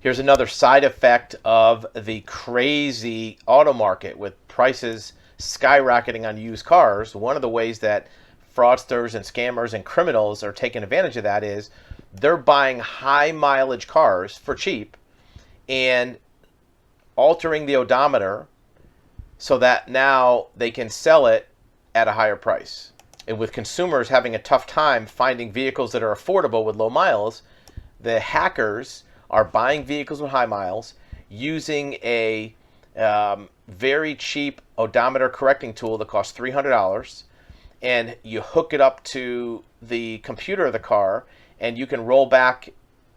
Here's another side effect of the crazy auto market with prices skyrocketing on used cars. One of the ways that fraudsters and scammers and criminals are taking advantage of that is they're buying high mileage cars for cheap and altering the odometer so that now they can sell it at a higher price. And with consumers having a tough time finding vehicles that are affordable with low miles, the hackers are buying vehicles with high miles using a very cheap odometer correcting tool that costs $300, and you hook it up to the computer of the car and you can roll back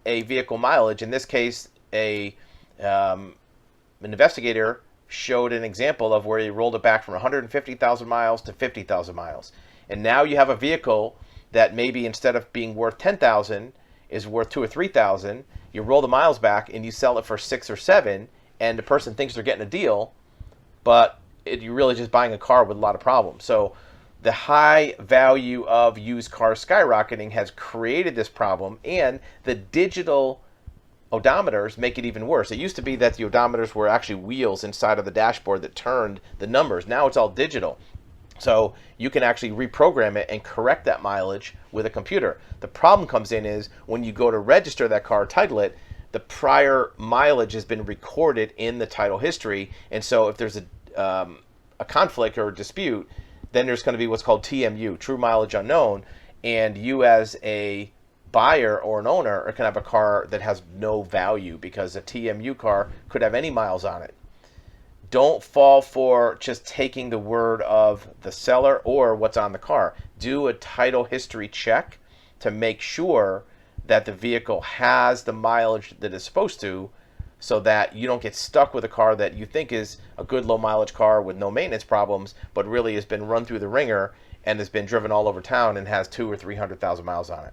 a vehicle mileage. In this case, an investigator showed an example of where he rolled it back from 150,000 miles to 50,000 miles. And now you have a vehicle that maybe instead of being worth 10,000 is worth 2 or 3,000. You roll the miles back and you sell it for 6 or 7, and the person thinks they're getting a deal, but you're really just buying a car with a lot of problems. So the high value of used cars skyrocketing has created this problem, and the digital odometers make it even worse. It used to be that the odometers were actually wheels inside of the dashboard that turned the numbers. Now it's all digital. So you can actually reprogram it and correct that mileage with a computer. The problem comes in is when you go to register that car, title it, the prior mileage has been recorded in the title history. And so if there's a conflict or a dispute, then there's going to be what's called TMU, true mileage unknown. And you as a buyer or an owner can have a car that has no value because a TMU car could have any miles on it. Don't fall for just taking the word of the seller or what's on the car. Do a title history check to make sure that the vehicle has the mileage that it's supposed to, so that you don't get stuck with a car that you think is a good low mileage car with no maintenance problems, but really has been run through the ringer and has been driven all over town and has 200,000 or 300,000 miles on it.